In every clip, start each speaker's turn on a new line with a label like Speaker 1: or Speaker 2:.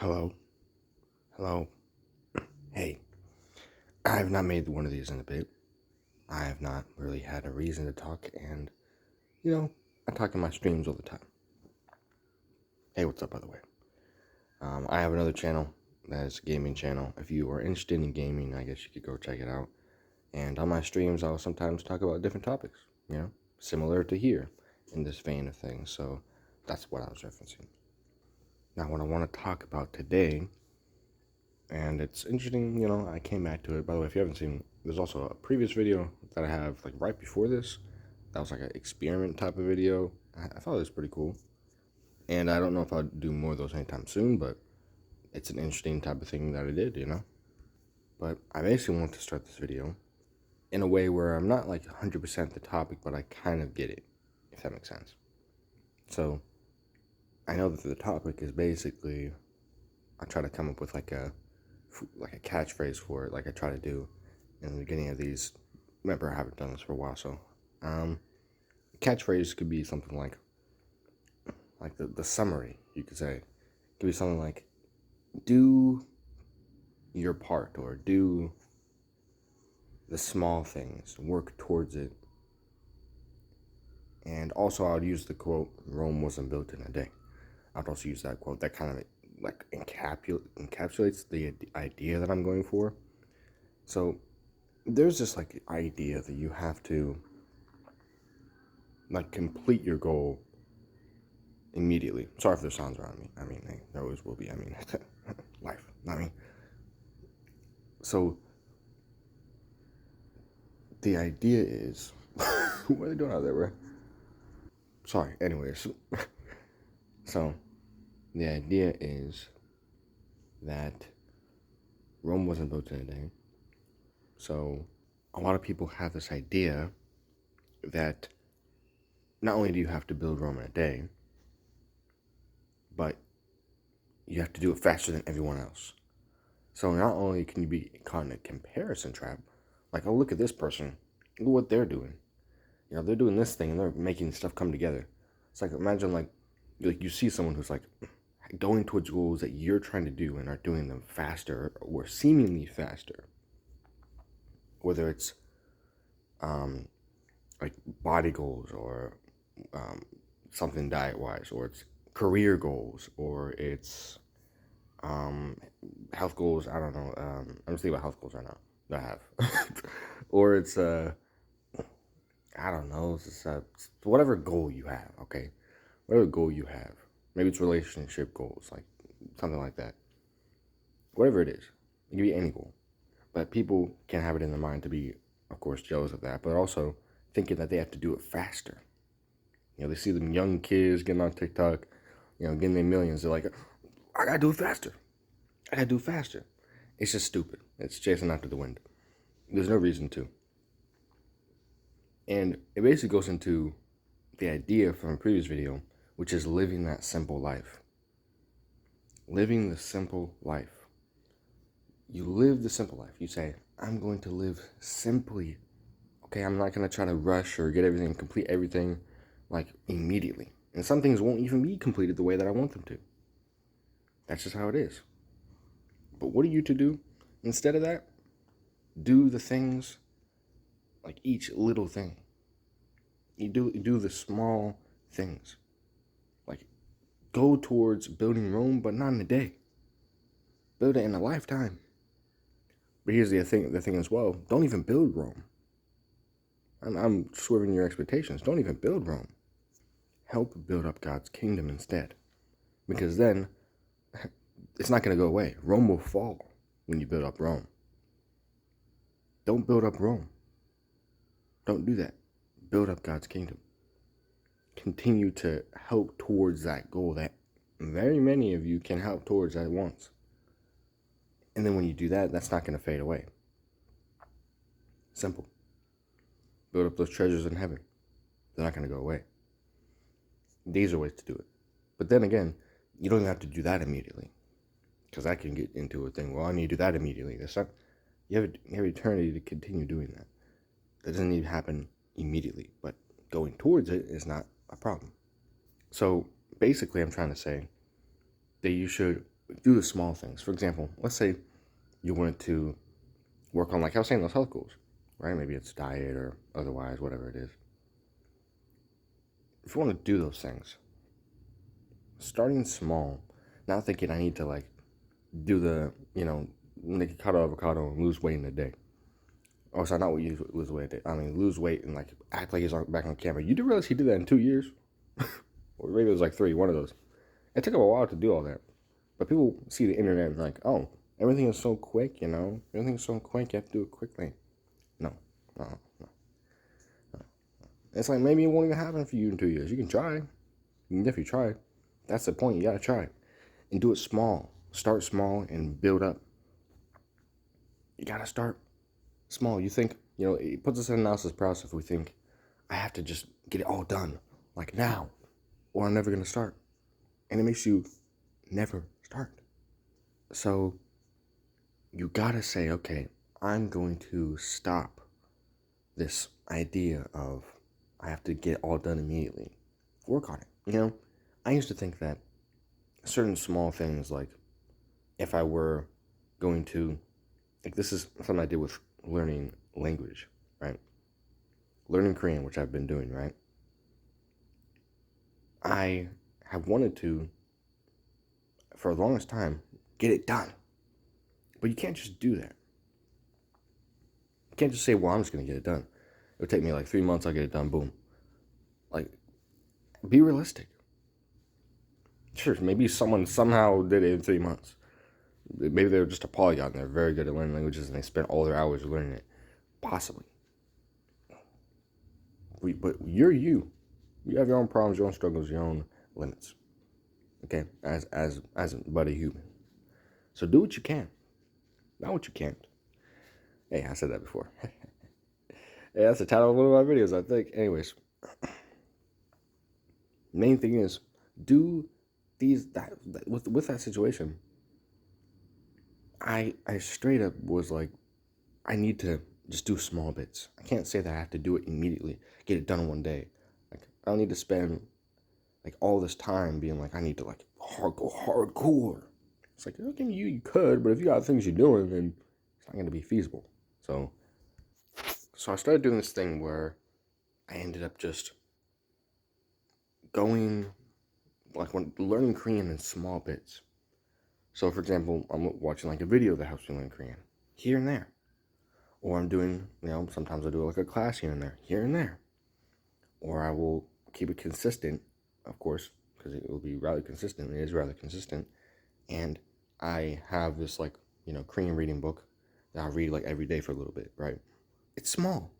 Speaker 1: Hello. Hello. Hey, I have not made one of these in a bit. I have not really had a reason to talk, and, I talk in my streams all the time. Hey, what's up, by the way? I have another channel that is a gaming channel. If you are interested in gaming, I guess you could go check it out. And on my streams, I'll sometimes talk about different topics, similar to here in this vein of things. So that's what I was referencing. Now, what I want to talk about today, and it's interesting, I came back to it. By the way, if you haven't seen, there's also a previous video that I have like right before this. That was like an experiment type of video. I thought it was pretty cool. And I don't know if I'll do more of those anytime soon, but it's an interesting type of thing that I did. But I basically want to start this video in a way where I'm not like 100% the topic, but I kind of get it, if that makes sense. So I know that the topic is basically, I try to come up with like a catchphrase for it, like I try to do in the beginning of these. Remember, I haven't done this for a while, so catchphrase could be something like the summary. You could say it could be something like, do your part, or do the small things, work towards it. And also, I would use the quote, Rome wasn't built in a day. I'd also use that quote. That kind of like encapsulates the idea that I'm going for. So there's this like idea that you have to like complete your goal immediately. Sorry if there's sounds around me. I mean, there always will be. I mean, life. So the idea is, what are they doing out there, bro? Sorry. Anyways, so the idea is that Rome wasn't built in a day. So a lot of people have this idea that not only do you have to build Rome in a day, but you have to do it faster than everyone else. So not only can you be caught in a comparison trap, like, oh, look at this person, look what they're doing. They're doing this thing and they're making stuff come together. It's like, imagine like you see someone who's like going towards goals that you're trying to do and are doing them faster or seemingly faster. Whether it's like body goals, or something diet-wise, or it's career goals, or it's health goals. I don't know. I'm just thinking about health goals right now that I have. Or it's I don't know. It's just, whatever goal you have. Okay, whatever goal you have. Maybe it's relationship goals, like something like that. Whatever it is, it can be any goal. But people can have it in their mind to be, of course, jealous of that, but also thinking that they have to do it faster. They see them young kids getting on TikTok, getting their millions. They're like, I gotta do it faster. I gotta do it faster. It's just stupid. It's chasing after the wind. There's no reason to. And it basically goes into the idea from a previous video, which is living that simple life. Living the simple life. You live the simple life. You say, I'm going to live simply. Okay, I'm not going to try to rush or get everything, complete everything, like, immediately. And some things won't even be completed the way that I want them to. That's just how it is. But what are you to do? Instead of that, do the things, like each little thing. You do the small things. Like, go towards building Rome, but not in a day. Build it in a lifetime. But here's the thing as well. Don't even build Rome. I'm swerving your expectations. Don't even build Rome. Help build up God's kingdom instead. Because then, it's not going to go away. Rome will fall when you build up Rome. Don't build up Rome. Don't do that. Build up God's kingdom. Continue to help towards that goal that very many of you can help towards at once. And then when you do that, that's not going to fade away. Simple. Build up those treasures in heaven. They're not going to go away. These are ways to do it. But then again, you don't even have to do that immediately. Because I can get into a thing, well, I need to do that immediately. That's not, you have eternity to continue doing that. That doesn't need to happen immediately. But going towards it is not a problem. So basically, I'm trying to say that you should do the small things. For example, let's say you wanted to work on, like I was saying, those health goals, right? Maybe it's diet or otherwise, whatever it is. If you want to do those things, starting small, not thinking I need to like do the, make a cut avocado and lose weight in a day. Oh, sorry, not what you lose weight. I mean, lose weight and like act like he's back on camera. You do realize he did that in 2 years? Or maybe it was like 3, one of those. It took him a while to do all that. But people see the internet and like, oh, everything is so quick, Everything's so quick, you have to do it quickly. No, no, no. It's like maybe it won't even happen for you in 2 years. You can try. You can definitely try. That's the point. You gotta try. And do it small. Start small and build up. You gotta start small. You think, it puts us in analysis paralysis if we think, I have to just get it all done, like now, or I'm never gonna start. And it makes you never start. So you gotta say, okay, I'm going to stop this idea of I have to get it all done immediately. Work on it. I used to think that certain small things, like if I were going to, like this is something I did with learning language, right? Learning Korean, which I've been doing, right? I have wanted to, for the longest time, get it done. But you can't just do that. You can't just say, well, I'm just going to get it done. It'll take me like 3 months, I'll get it done, boom. Like, be realistic. Sure, maybe someone somehow did it in 3 months. Maybe they were just a polyglot and they're very good at learning languages and they spent all their hours learning it. Possibly. But you're you. You have your own problems, your own struggles, your own limits. Okay? As a buddy human. So do what you can. Not what you can't. Hey, I said that before. Hey, that's the title of one of my videos, I think. Anyways. Main thing is, do with that situation. I straight up was like, I need to just do small bits. I can't say that I have to do it immediately, get it done in one day. Like, I don't need to spend like all this time being like, I need to like go hardcore. It's like, okay, you could, but if you got things you're doing, then it's not going to be feasible. So I started doing this thing where I ended up just going, like, when learning Korean in small bits. So, for example, I'm watching like a video that helps me learn Korean here and there. Or I'm doing, sometimes I do like a class here and there, Or I will keep it consistent, of course, because it will be rather consistent. It is rather consistent. And I have this like, Korean reading book that I read like every day for a little bit, right? It's small.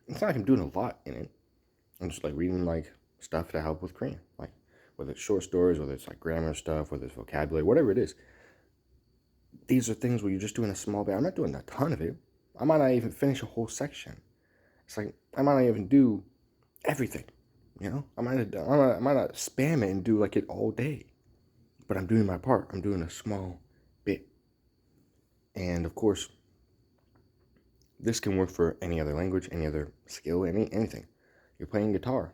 Speaker 1: It's not like I'm doing a lot in it. I'm just like reading like stuff to help with Korean. Like whether it's short stories, whether it's like grammar stuff, whether it's vocabulary, whatever it is. These are things where you're just doing a small bit. I'm not doing a ton of it. I might not even finish a whole section. It's like, I might not even do everything, I might not spam it and do like it all day. But I'm doing my part. I'm doing a small bit. And of course, this can work for any other language, any other skill, anything. You're playing guitar,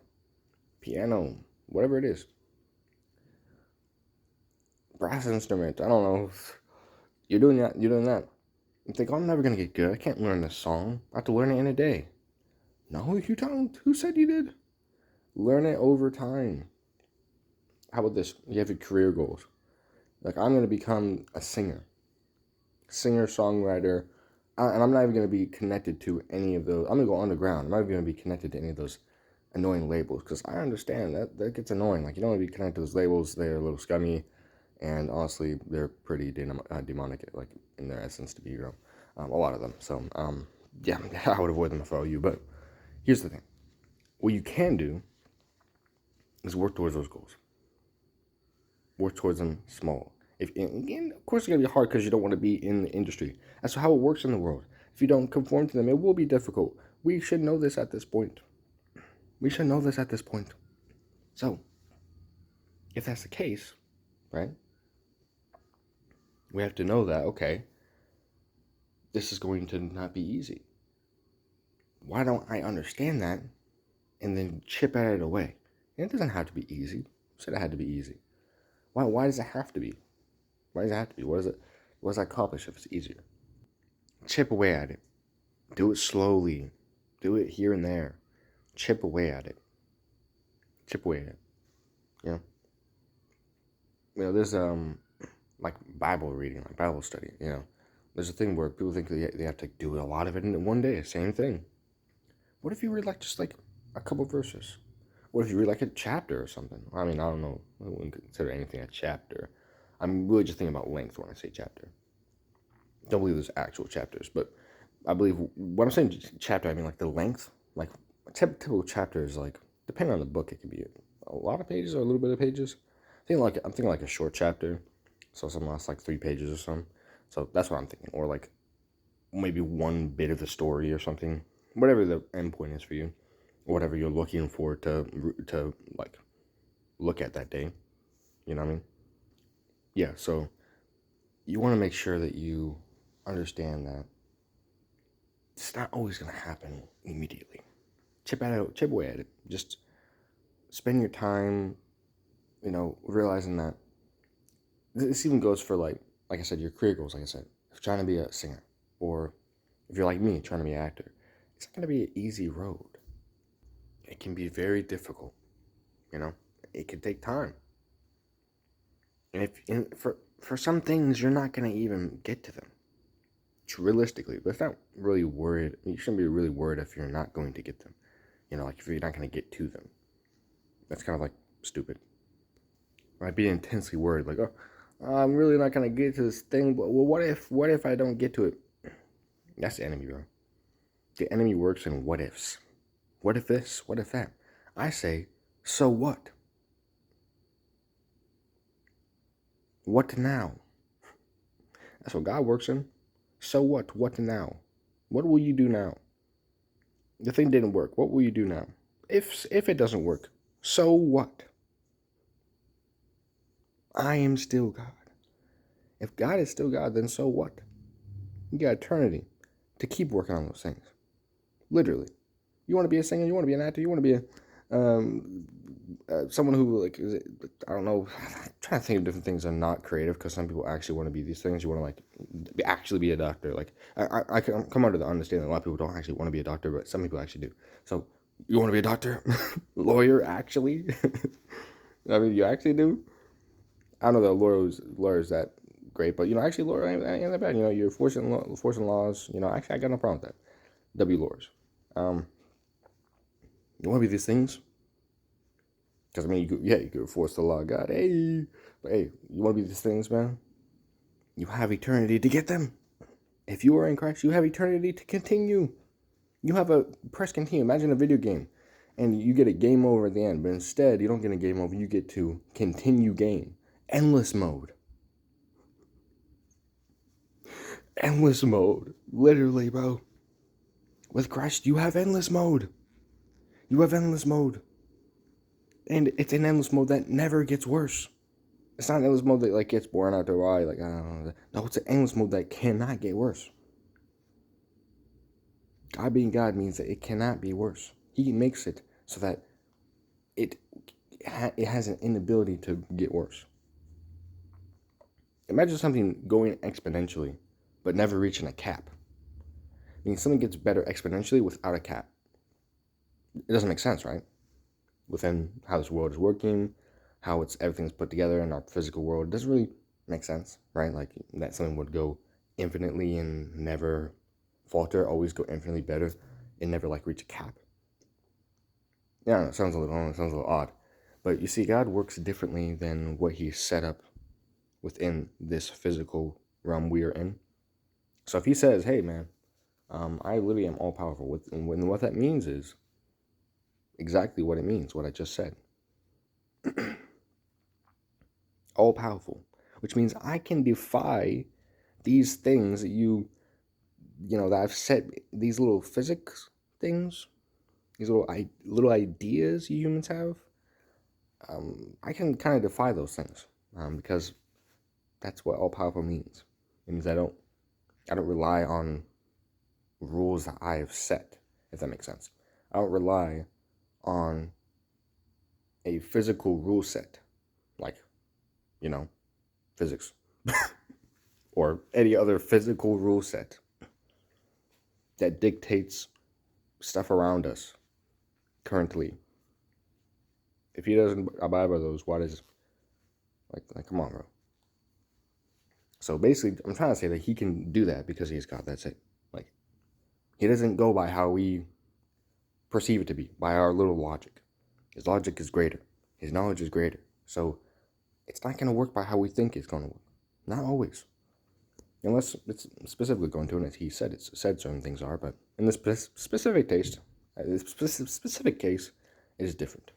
Speaker 1: piano, whatever it is. Brass instrument, I don't know. You're doing that. You think, oh, I'm never going to get good. I can't learn this song. I have to learn it in a day. No, you don't. Who said you did? Learn it over time. How about this? You have your career goals. Like, I'm going to become a singer, songwriter, and I'm not even going to be connected to any of those. I'm going to go underground. I'm not even going to be connected to any of those annoying labels, because I understand that gets annoying. Like, you don't want to be connected to those labels. They're a little scummy, and honestly, they're pretty demonic, like, in their essence, to be real. A lot of them. So, yeah, I would avoid them if I were you. But here's the thing. What you can do is work towards those goals. Work towards them small. And of course, it's going to be hard because you don't want to be in the industry. That's how it works in the world. If you don't conform to them, it will be difficult. We should know this at this point. So, if that's the case, right, we have to know that, okay, this is going to not be easy. Why don't I understand that and then chip at it away? And it doesn't have to be easy. I said it had to be easy. Why does it have to be? Why does it have to be? What does that accomplish if it's easier? Chip away at it. Do it slowly. Do it here and there. Chip away at it. Chip away at it. You know? There's like Bible reading, like Bible study, There's a thing where people think they have to do a lot of it in one day. Same thing. What if you read just a couple verses? What if you read like a chapter or something? I mean, I don't know. I wouldn't consider anything a chapter. I'm really just thinking about length when I say chapter. Don't believe there's actual chapters, but I believe when I'm saying chapter, I mean like the length. Like a typical chapter is like, depending on the book, it can be a lot of pages or a little bit of pages. I'm thinking like a short chapter, so something lasts like 3 pages or something. So that's what I'm thinking, or like maybe one bit of the story or something, whatever the end point is for you, or whatever you're looking for to like look at that day. You know what I mean? Yeah. So you want to make sure that you understand that it's not always going to happen immediately. Chip away at it. Just spend your time, realizing that this even goes for like I said, your career goals. Like I said, if you're trying to be a singer, or if you're like me, trying to be an actor, it's not going to be an easy road. It can be very difficult. It can take time. And for some things, you're not going to even get to them. Realistically, but it's not really worried. You shouldn't be really worried if you're not going to get them. Like if you're not going to get to them. That's kind of like stupid. I'd be intensely worried, like, oh, I'm really not going to get to this thing, but well, what if I don't get to it? That's the enemy, bro. The enemy works in what ifs. What if this? What if that? I say, so what? What now? That's what God works in. So what? What now? What will you do now? The thing didn't work. What will you do now? If it doesn't work, so what? I am still God. If God is still God, then so what? You got eternity to keep working on those things. Literally. You want to be a singer, you want to be an actor, you want to be someone who, like, I don't know, I'm trying to think of different things that are not creative, because some people actually want to be these things. You want to, actually be a doctor. Like, I come under the understanding that a lot of people don't actually want to be a doctor, but some people actually do. So, you want to be a doctor? Lawyer, actually? I mean, you actually do? I don't know that lawyers that great, but, actually, lawyer ain't that bad. You're enforcing laws. Actually, I got no problem with that. W lawyers. You want to be these things? Because, I mean, you could force the law of God. Hey, but hey, you want to be these things, man? You have eternity to get them. If you are in Christ, you have eternity to continue. You have a press continue. Imagine a video game, and you get a game over at the end, but instead, you don't get a game over. You get to continue game. Endless mode. Endless mode. Literally, bro. With Christ, you have endless mode. You have endless mode. And it's an endless mode that never gets worse. It's not an endless mode that like gets boring after a while. Like, I don't know. No, it's an endless mode that cannot get worse. God being God means that it cannot be worse. He makes it so that it has an inability to get worse. Imagine something going exponentially, but never reaching a cap. I mean, something gets better exponentially without a cap. It doesn't make sense, right? Within how this world is working, how everything's put together in our physical world, it doesn't really make sense, right? Like that something would go infinitely and never falter, always go infinitely better, and never like reach a cap. Yeah, it sounds a little odd, but you see, God works differently than what He set up within this physical realm we are in. So if He says, "Hey, man, I literally am all powerful," what that means is exactly what it means, what I just said. All powerful, which means I can defy these things that that I've said, these little physics things, these little ideas you humans have. I can kind of defy those things because that's what all powerful means. It means I don't rely on rules that I have set, if that makes sense. I don't rely on a physical rule set, like, physics. or any other physical rule set that dictates stuff around us currently. If he doesn't abide by those, why does, like come on, bro. So basically, I'm trying to say that he can do that because he's God. That's it. Like, he doesn't go by how we perceive it to be, by our little logic. His logic is greater. His knowledge is greater. So it's not going to work by how we think it's going to work. Not always. Unless it's specifically going to, and as he said, it's said certain things are, but in this specific case, it is different.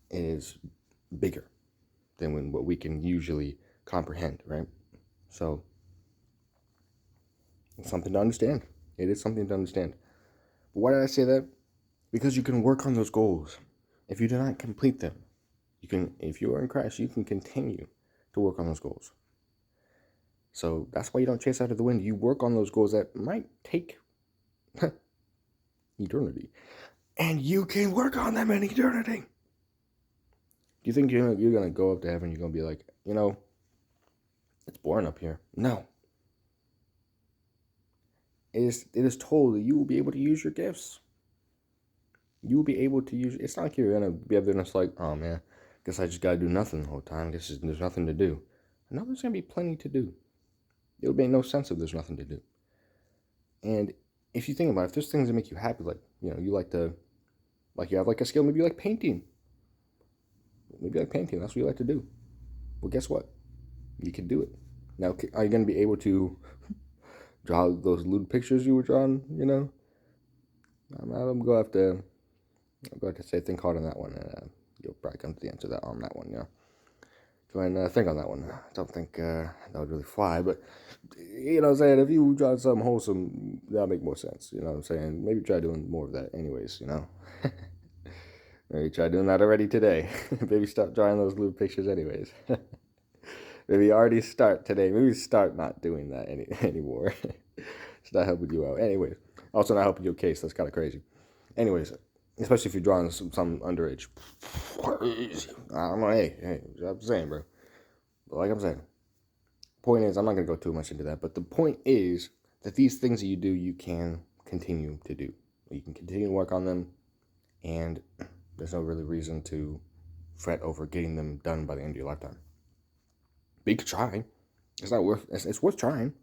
Speaker 1: It is bigger than what we can usually comprehend, right? So it's something to understand. It is something to understand. But why did I say that? Because you can work on those goals. If you do not complete them, you can. If you are in Christ, you can continue to work on those goals. So that's why you don't chase after the wind. You work on those goals that might take eternity, and you can work on them in eternity. Do you think you're gonna go up to heaven? You're gonna be like, it's boring up here. No. It is told that you will be able to use your gifts. You will be able to use. It's not like you're gonna be up there and it's like, oh man, guess I just gotta do nothing the whole time. There's nothing to do. No, there's gonna be plenty to do. It would make no sense if there's nothing to do. And if you think about it, if there's things that make you happy, like, you like to, like you have like a skill, maybe you like painting. Maybe you like painting, that's what you like to do. Well, guess what? You can do it. Now, are you going to be able to draw those lewd pictures you were drawing, I'm going to have to say think hard on that one, and you'll probably come to the answer on that one, Go ahead and think on that one. I don't think that would really fly, but, what I'm saying, if you draw something wholesome, that'll make more sense, what I'm saying? Maybe try doing more of that anyways, Maybe try doing that already today. Maybe stop drawing those lewd pictures anyways. Maybe already start today. Maybe start not doing that anymore. It's not helping you out. Anyways, also not helping your case. That's kind of crazy. Anyways, especially if you're drawing some underage. I don't know. Hey, I'm saying, bro. But like I'm saying, point is, I'm not going to go too much into that. But the point is that these things that you do, you can continue to do. You can continue to work on them. And there's no really reason to fret over getting them done by the end of your lifetime. But you could try. It's worth trying.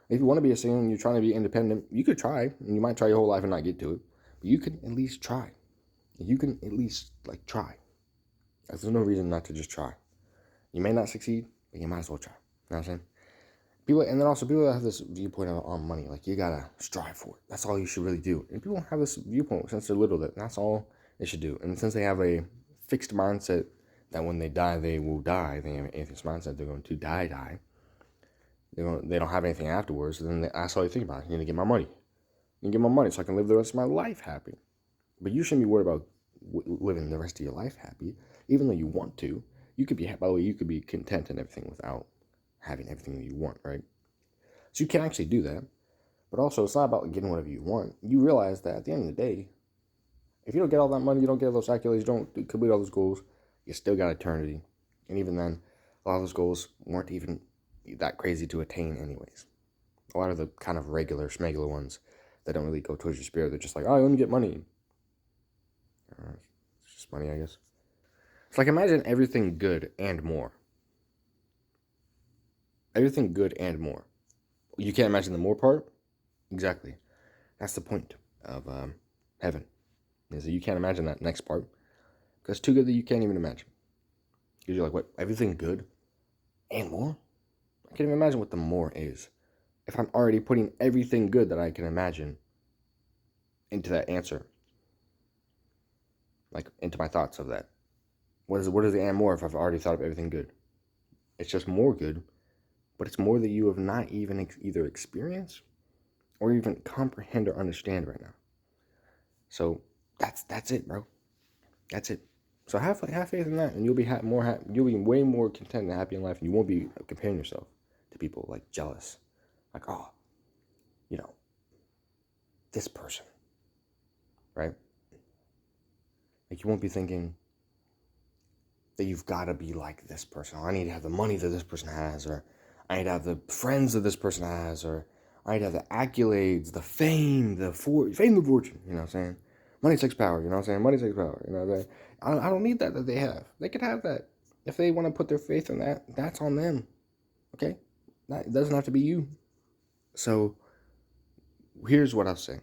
Speaker 1: If you want to be a singer and you're trying to be independent, you could try. And you might try your whole life and not get to it. But you can at least try. You can at least, try. There's no reason not to just try. You may not succeed, but you might as well try. You know what I'm saying? People that have this viewpoint on money, like, you gotta strive for it. That's all you should really do. And people have this viewpoint since they're little that that's all they should do. And since they have a fixed mindset that when they die, they will die, they have an atheist mindset, they're going to die. They don't have anything afterwards. And then that's all you think about. You need to get my money. You get my money so I can live the rest of my life happy. But you shouldn't be worried about living the rest of your life happy, even though you want to. You could be, by the way, you could be content and everything without having everything that you want, right? So you can actually do that. But also, it's not about getting whatever you want. You realize that at the end of the day, if you don't get all that money, you don't get all those accolades, you don't complete all those goals, you still got eternity. And even then, a lot of those goals weren't even that crazy to attain anyways. A lot of the kind of regular, schmegular ones that don't really go towards your spirit, they're just like, oh, I only get money. It's just money, I guess. It's like, imagine everything good and more. Everything good and more. You can't imagine the more part? Exactly. That's the point of heaven. Is that you can't imagine that next part. Because it's too good that you can't even imagine. Because you're like, what? Everything good and more? I can't even imagine what the more is. If I'm already putting everything good that I can imagine into that answer. Like, into my thoughts of that. What is the and more if I've already thought of everything good? It's just more good. But it's more that you have not even either experienced or even comprehend or understand right now. So that's it, bro. That's it. So have faith in that, and you'll be you'll be way more content and happy in life, and you won't be comparing yourself to people like jealous, like, oh, this person, right? Like, you won't be thinking that you've got to be like this person. Oh, I need to have the money that this person has, or I need to have the friends that this person has, or I need to have the accolades, the fame, fame and fortune. You know what I'm saying? Money takes power. You know what I'm saying? Money takes power. You know what I'm saying? I don't need that they have. They could have that. If they want to put their faith in that, that's on them. Okay? It doesn't have to be you. So here's what I'll say.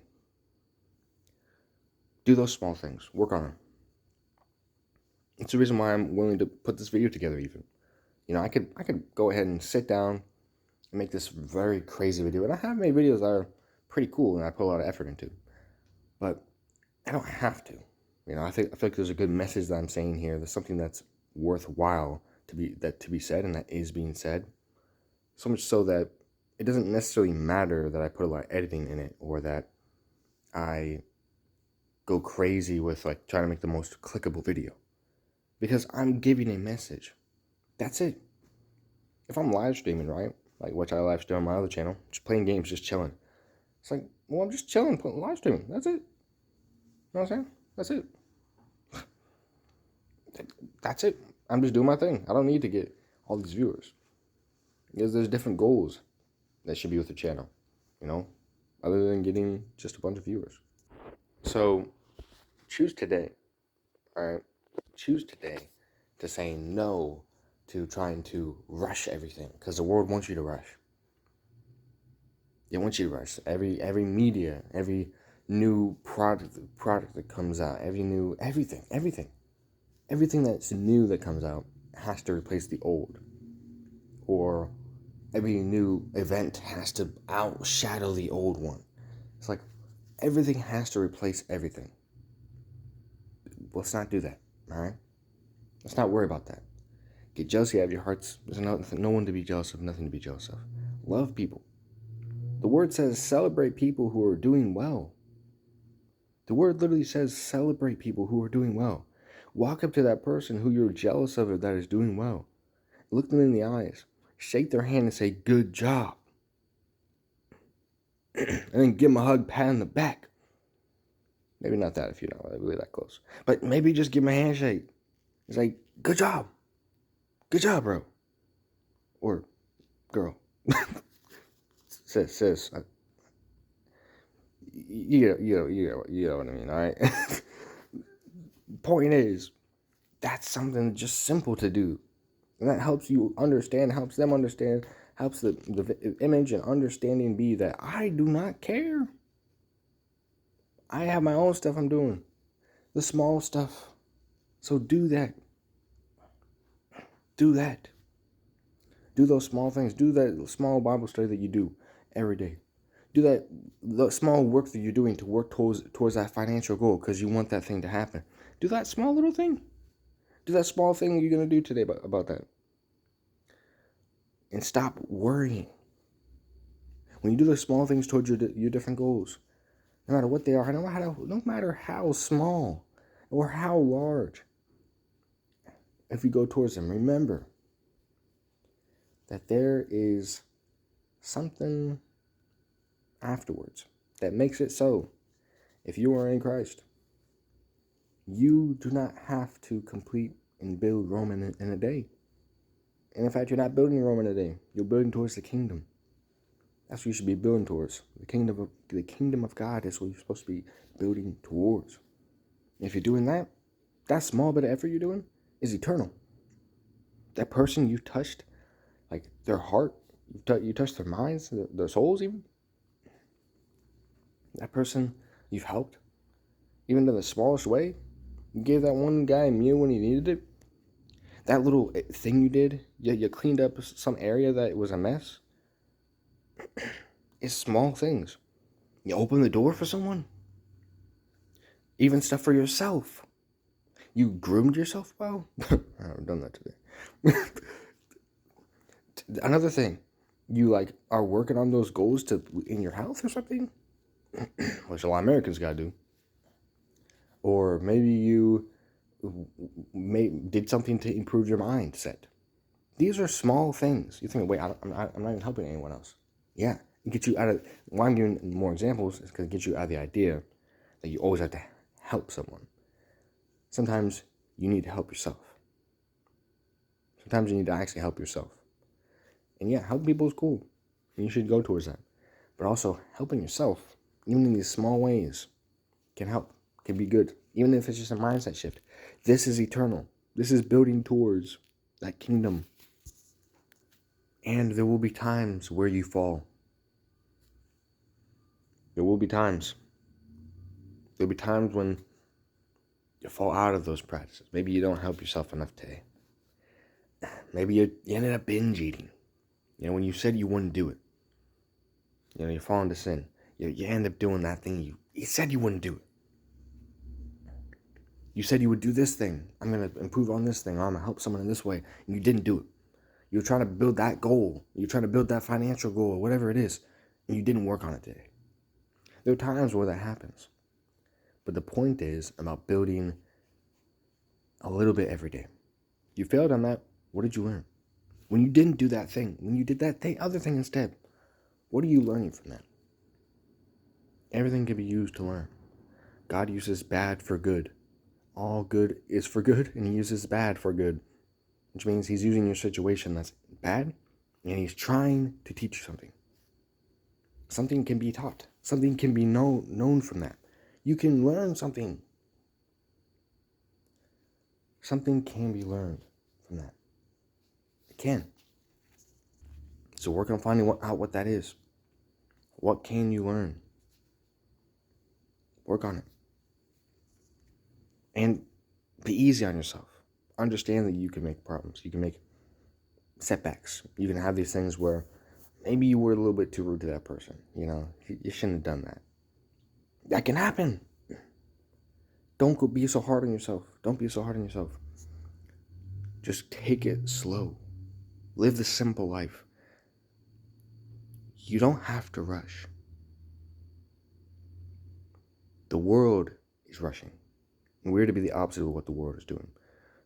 Speaker 1: Do those small things. Work on them. It's the reason why I'm willing to put this video together even. You know, I could go ahead and sit down and make this very crazy video. And I have made videos that are pretty cool and I put a lot of effort into. But I don't have to. You know, I feel like there's a good message that I'm saying here. There's something that's worthwhile to be said and that is being said. So much so that it doesn't necessarily matter that I put a lot of editing in it or that I go crazy with like trying to make the most clickable video. Because I'm giving a message. That's it. If I'm live streaming, right? Like which I live stream on my other channel, just playing games, just chilling. It's like, well, I'm just chilling, live streaming. That's it. You know what I'm saying? That's it. That's it. I'm just doing my thing. I don't need to get all these viewers. Because there's different goals that should be with the channel, you know, other than getting just a bunch of viewers. So choose today, all right? Choose today to say no to trying to rush everything, because the world wants you to rush. They want you to rush. Every media, every new product that comes out, everything that's new that comes out has to replace the old, or every new event has to outshadow the old one. It's like everything has to replace everything. Let's not do that, all right? Let's not worry about that. Get jealousy out of your hearts. There's no one to be jealous of, nothing to be jealous of. Love people. The word says celebrate people who are doing well. The word literally says celebrate people who are doing well. Walk up to that person who you're jealous of or that is doing well. Look them in the eyes. Shake their hand and say, good job. And then give them a hug, pat on the back. Maybe not that if you're not really that close. But maybe just give them a handshake. It's like, good job. Good job, bro. Or girl. sis. You know what I mean, all right? Point is, that's something just simple to do. And that helps you understand, helps them understand, helps the image and understanding be that I do not care. I have my own stuff I'm doing. The small stuff. So do that. Do that. Do those small things. Do that small Bible study that you do every day. Do the small work that you're doing to work towards that financial goal because you want that thing to happen. Do that small little thing. Do that small thing you're going to do today about that. And stop worrying. When you do the small things towards your different goals, no matter what they are, no matter how small or how large, if you go towards them, remember that there is something afterwards that makes it so. If you are in Christ, you do not have to complete and build Rome in a day. And in fact, you're not building Rome in a day. You're building towards the kingdom. That's what you should be building towards. The kingdom of God is what you're supposed to be building towards. And if you're doing that, that small bit of effort you're doing is eternal. That person you touched, like their heart, you touched their minds, their souls even. That person you've helped, even in the smallest way. You gave that one guy a meal when he needed it. That little thing you did, you cleaned up some area that was a mess. It's small things. You open the door for someone. Even stuff for yourself. You groomed yourself well. I haven't done that today. Another thing, you are working on those goals in your health or something, which a lot of Americans gotta do. Or maybe you did something to improve your mindset. These are small things. You think, wait, I'm not even helping anyone else. Yeah, it gets you out of. Why I'm giving more examples is because it gets you out of the idea that you always have to help someone. Sometimes you need to help yourself. Sometimes you need to actually help yourself. And yeah, helping people is cool. You should go towards that. But also helping yourself, even in these small ways, can help, can be good. Even if it's just a mindset shift. This is eternal. This is building towards that kingdom. And there will be times where you fall. There will be times. There'll be times when you fall out of those practices. Maybe you don't help yourself enough today. Maybe you ended up binge eating. When you said you wouldn't do it. You fall into sin. You end up doing that thing you said you wouldn't do it. You said you would do this thing. I'm going to improve on this thing. Or I'm going to help someone in this way. And you didn't do it. You're trying to build that goal. You're trying to build that financial goal or whatever it is. And you didn't work on it today. There are times where that happens. But the point is about building a little bit every day. You failed on that. What did you learn? When you didn't do that thing, when you did that other thing instead, what are you learning from that? Everything can be used to learn. God uses bad for good. All good is for good, and he uses bad for good, which means he's using your situation that's bad, and he's trying to teach you something. Something can be taught. Something can be known from that. You can learn something. Something can be learned from that. It can. So work on finding out what that is. What can you learn? Work on it. And be easy on yourself. Understand that you can make problems. You can make setbacks. You can have these things where maybe you were a little bit too rude to that person. You shouldn't have done that. That can happen. Don't be so hard on yourself. Don't be so hard on yourself. Just take it slow. Live the simple life. You don't have to rush. The world is rushing. And we're to be the opposite of what the world is doing.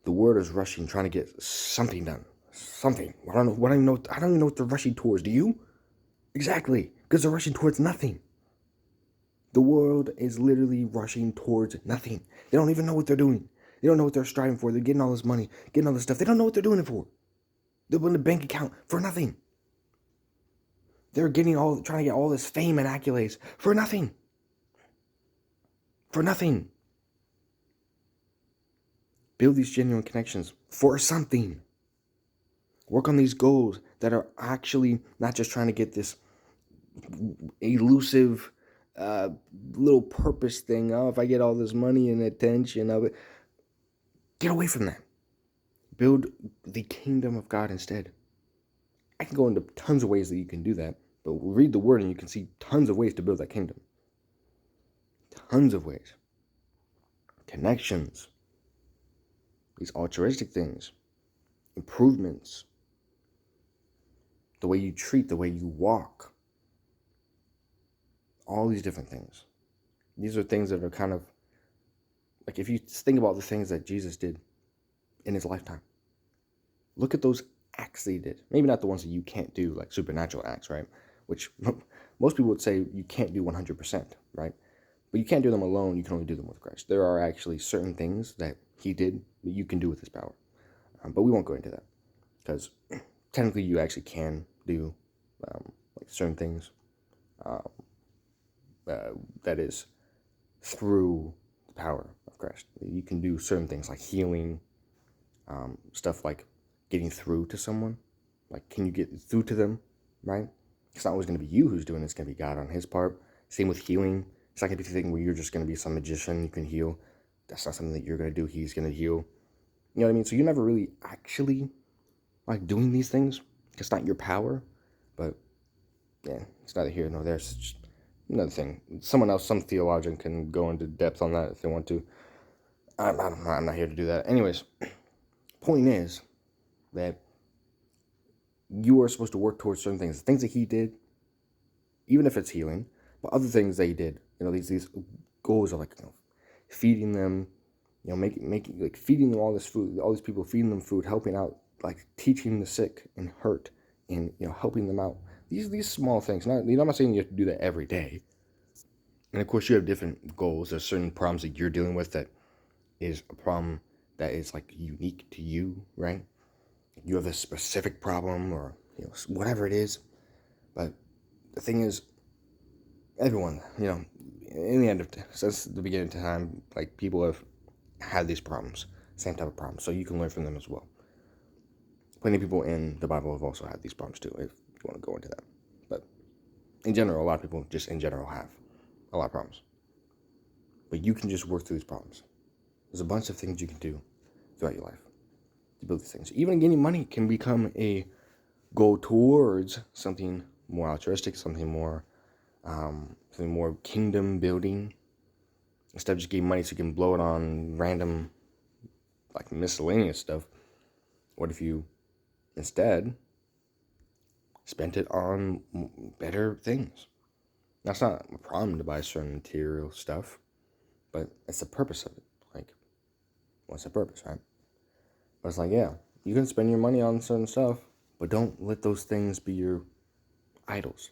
Speaker 1: The world is rushing, trying to get something done. Something. I don't even know what they're rushing towards. Do you? Exactly. Because they're rushing towards nothing. The world is literally rushing towards nothing. They don't even know what they're doing. They don't know what they're striving for. They're getting all this money, getting all this stuff. They don't know what they're doing it for. They're building a bank account for nothing. They're trying to get all this fame and accolades for nothing. For nothing. Build these genuine connections for something. Work on these goals that are actually not just trying to get this elusive little purpose thing. If I get all this money and attention of it. Get away from that. Build the kingdom of God instead. I can go into tons of ways that you can do that, but read the word and you can see tons of ways to build that kingdom. Tons of ways. Connections. These altruistic things. Improvements. The way you treat, the way you walk. All these different things. These are things that are kind of, like if you think about the things that Jesus did in his lifetime. Look at those acts that he did. Maybe not the ones that you can't do, like supernatural acts, right? Which most people would say you can't do 100%, right? But you can't do them alone. You can only do them with Christ. There are actually certain things that he did that you can do with his power. But we won't go into that. Because technically you actually can do like certain things. That is through the power of Christ. You can do certain things like healing, stuff like getting through to someone. Like, can you get through to them, right? It's not always going to be you who's doing it. It's going to be God on his part. Same with healing. It's not going to be the thing where you're just going to be some magician. You can heal. That's not something that you're going to do. He's going to heal. You know what I mean? So you're never really actually like doing these things. It's not your power. But yeah, it's neither here nor there. It's just another thing. Someone else, some theologian can go into depth on that if they want to. I don't know. I'm not here to do that. Anyways, point is that you are supposed to work towards certain things. The things that he did, even if it's healing, but other things that he did. These goals of like feeding them, making like feeding them all this food, all these people, feeding them food, helping out, like teaching the sick and hurt, and helping them out. These small things. I'm not saying you have to do that every day. And of course, you have different goals. There's certain problems that you're dealing with that is a problem that is like unique to you, right? You have a specific problem, or whatever it is. But the thing is, everyone, in the end of since the beginning of time, like, people have had these problems, same type of problems. So you can learn from them as well. Plenty of people in the Bible have also had these problems too, if you want to go into that. But in general, a lot of people just in general have a lot of problems. But you can just work through these problems. There's a bunch of things you can do throughout your life to build these things. Even getting money can become a goal towards something more altruistic, something more kingdom building. Instead of just getting money so you can blow it on random, like, miscellaneous stuff, what if you instead spent it on better things? That's not a problem to buy certain material stuff, but it's the purpose of it. Like, what's the purpose, right? But it's like, yeah, you can spend your money on certain stuff, but don't let those things be your idols.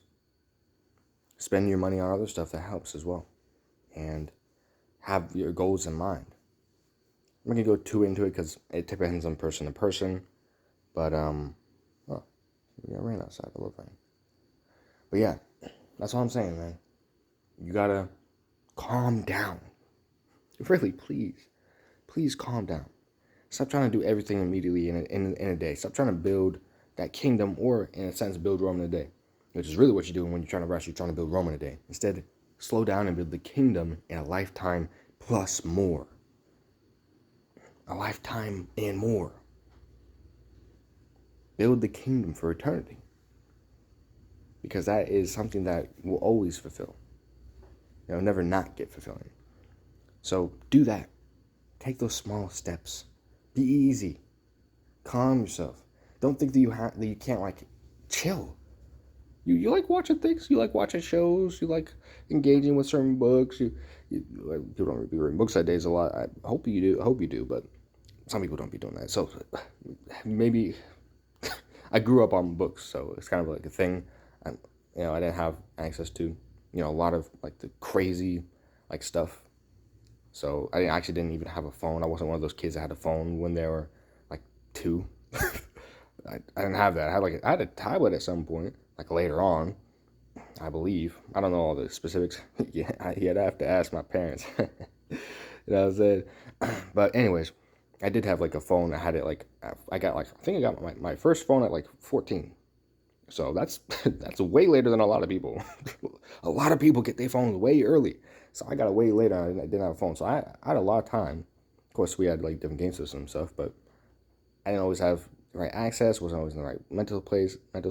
Speaker 1: Spend your money on other stuff that helps as well, and have your goals in mind. I'm not gonna go too into it because it depends on person to person. But oh, we got rain outside. A little rain. But yeah, that's all I'm saying, man. You gotta calm down. Really, please calm down. Stop trying to do everything immediately in a day. Stop trying to build that kingdom, or in a sense, build Rome in a day, which is really what you're doing when you're trying to rush. You're trying to build Rome in a day. Instead, slow down and build the kingdom in a lifetime plus more. A lifetime and more. Build the kingdom for eternity. Because that is something that will always fulfill. It'll never not get fulfilling. So do that. Take those small steps. Be easy. Calm yourself. Don't think that you can't, like, chill. You like watching things. You like watching shows. You like engaging with certain books. You people don't be reading books nowadays a lot. I hope you do. But some people don't be doing that. So maybe I grew up on books, so it's kind of like a thing. I didn't have access to, a lot of, like, the crazy, like, stuff. So I actually didn't even have a phone. I wasn't one of those kids that had a phone when they were, like, 2. I didn't have that. I had a tablet at some point, like, later on, I believe. I don't know all the specifics. Yeah, I'd have to ask my parents. You know what I'm saying? But anyways, I did have, like, a phone. I had it, like, I think I got my first phone at, like, 14. So that's way later than a lot of people. A lot of people get their phones way early. So I got it way later. I didn't have a phone. So I had a lot of time. Of course, we had, like, different game systems and stuff, but I didn't always have the right access, wasn't always in the right mental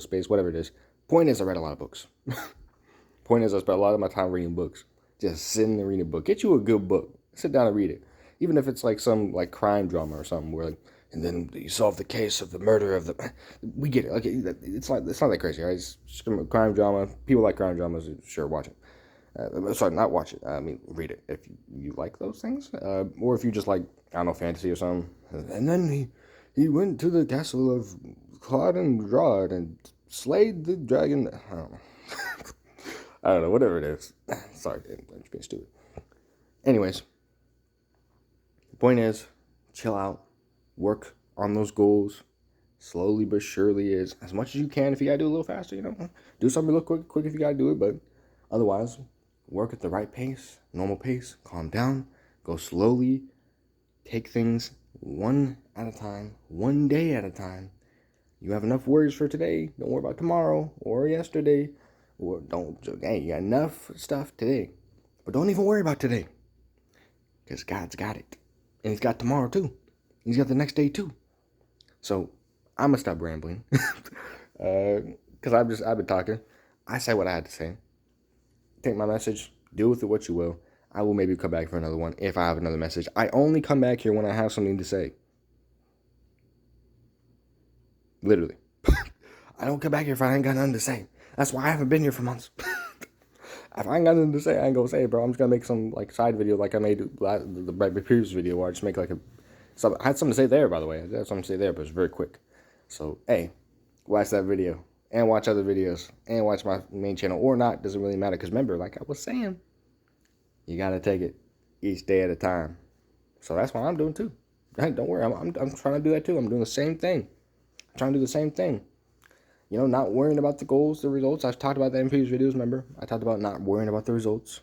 Speaker 1: space, whatever it is. Point is, I read a lot of books. Point is, I spent a lot of my time reading books. Just sitting and reading a book. Get you a good book. Sit down and read it. Even if it's, like, some, like, crime drama or something where, like, and then you solve the case of the murder of the... We get it. Okay, it's not that crazy, right? It's just a crime drama. People like crime dramas. Sure, watch it. Sorry, not watch it. I mean, read it if you like those things. Or if you just like, I don't know, fantasy or something. And then he went to the castle of Claude and Drod and slayed the dragon. I don't know. I don't know, whatever it is. Sorry, I'm just being stupid. Anyways, the point is, chill out. Work on those goals slowly but surely, is as much as you can. If you gotta do a little faster, do something real quick if you gotta do it. But otherwise, work at the right pace, normal pace. Calm down, go slowly, take things one at a time, one day at a time. You have enough worries for today. Don't worry about tomorrow or yesterday, or hey, you got enough stuff today, but don't even worry about today, because God's got it, and He's got tomorrow too. He's got the next day too. So I'm gonna stop rambling, because I've been talking. I say what I had to say. Take my message, do with it what you will. I will maybe come back for another one if I have another message. I only come back here when I have something to say. Literally. I don't come back here if I ain't got nothing to say. That's why I haven't been here for months. If I ain't got nothing to say, I ain't gonna say it, bro. I'm just gonna make some, like, side video like I made the previous video, where I just make, like, I had something to say there, by the way. I had something to say there, but it's very quick. So, hey, watch that video, and watch other videos, and watch my main channel, or not. Doesn't really matter, because remember, like I was saying, you gotta take it each day at a time. So that's what I'm doing too. Hey, don't worry, I'm trying to do that too. I'm doing the same thing. I'm trying to do the same thing. You know, not worrying about the goals, the results. I've talked about that in previous videos, remember? I talked about not worrying about the results,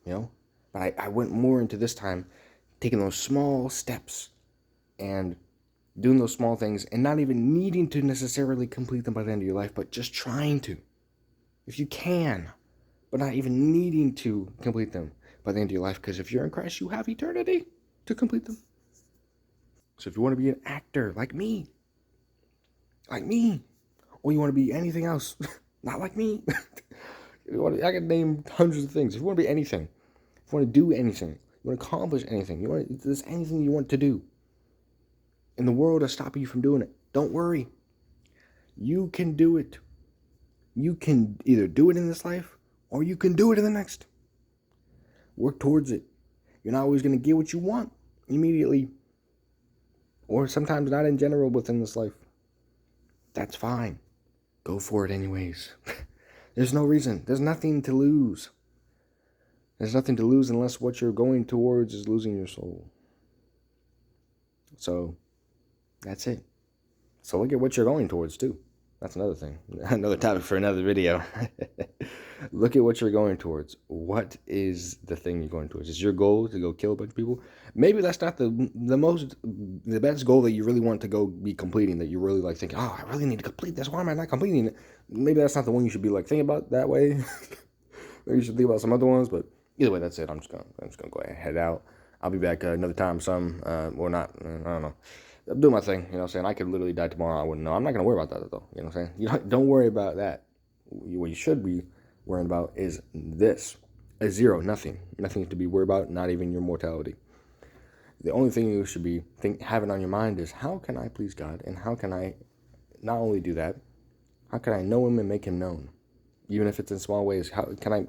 Speaker 1: you know? But I went more into this time, taking those small steps and doing those small things and not even needing to necessarily complete them by the end of your life, but just trying to. If you can, but not even needing to complete them by the end of your life, because if you're in Christ, you have eternity to complete them. So if you want to be an actor like me, or you want to be anything else, not like me, I can name hundreds of things. If you want to be anything, if you want to do anything, you want to accomplish anything, there's anything you want to do, and the world is stopping you from doing it, don't worry. You can do it. You can either do it in this life, or you can do it in the next. Work towards it. You're not always going to get what you want immediately, or sometimes not in general within this life. That's fine. Go for it anyways. There's no reason. There's nothing to lose. There's nothing to lose unless what you're going towards is losing your soul. So, that's it. So look at what you're going towards too. That's another thing. Another topic for another video. Look at what you're going towards. What is the thing you're going towards? Is your goal to go kill a bunch of people? Maybe that's not the best goal that you really want to go be completing, that you really like thinking, oh, I really need to complete this. Why am I not completing it? Maybe that's not the one you should be like thinking about that way. Maybe you should think about some other ones, but either way, that's it. I'm just gonna go ahead and head out. I'll be back another time, or not. I don't know. I'm doing my thing, you know what I'm saying? I could literally die tomorrow. I wouldn't know. I'm not going to worry about that, though. You know what I'm saying? Don't worry about that. What you should be worrying about is this. A zero, nothing. Nothing to be worried about, not even your mortality. The only thing you should be having on your mind is, how can I please God? And how can I not only do that, how can I know Him and make Him known? Even if it's in small ways. How can I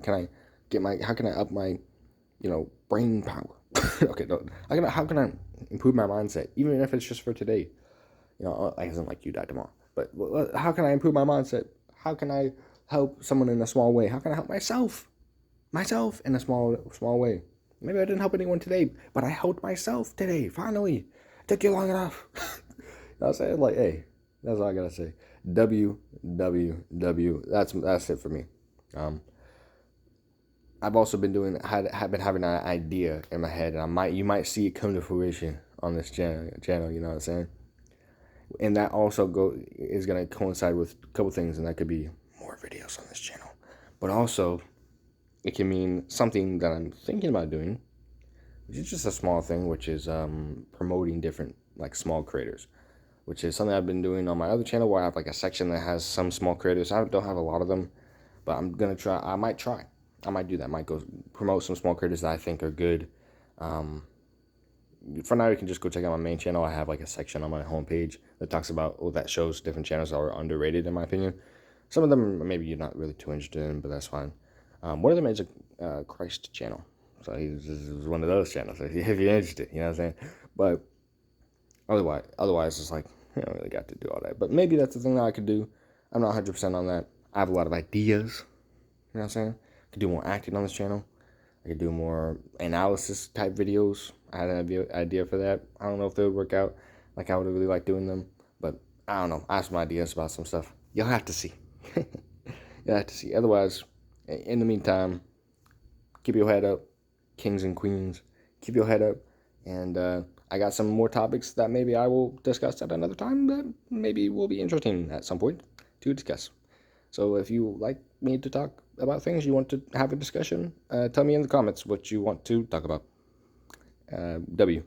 Speaker 1: up my, brain power? Okay, how can I improve my mindset, even if it's just for today? I isn't like you die tomorrow, but how can I improve my mindset? How can I help someone in a small way? How can I help myself in a small way? Maybe I didn't help anyone today, but I helped myself today. Finally, it took you long enough. You know what I'm saying? Like, hey, that's all I gotta say. W. That's it for me. I've also been having an idea in my head, and you might see it come to fruition on this channel. You know what I'm saying? And that also is gonna coincide with a couple things, and that could be more videos on this channel. But also, it can mean something that I'm thinking about doing, which is just a small thing, which is promoting different small creators, which is something I've been doing on my other channel, where I have a section that has some small creators. I don't have a lot of them, but I'm gonna try. I might do that. I might go promote some small creators that I think are good. For now, you can just go check out my main channel. I have a section on my homepage that talks about, that shows different channels that are underrated, in my opinion. Some of them maybe you're not really too interested in, but that's fine. One of them is a Christ channel. So he's one of those channels, if you're interested, you know what I'm saying? But otherwise it's you don't really got to do all that. But maybe that's the thing that I could do. I'm not 100% on that. I have a lot of ideas, you know what I'm saying? I could do more acting on this channel. I could do more analysis type videos. I had an idea for that. I don't know if they would work out. I would really like doing them. But I don't know. I have some ideas about some stuff. You'll have to see. You'll have to see. Otherwise, in the meantime, keep your head up, kings and queens. Keep your head up. And I got some more topics that maybe I will discuss at another time that maybe will be interesting at some point to discuss. So if you like me to talk about things, you want to have a discussion, tell me in the comments what you want to talk about. W.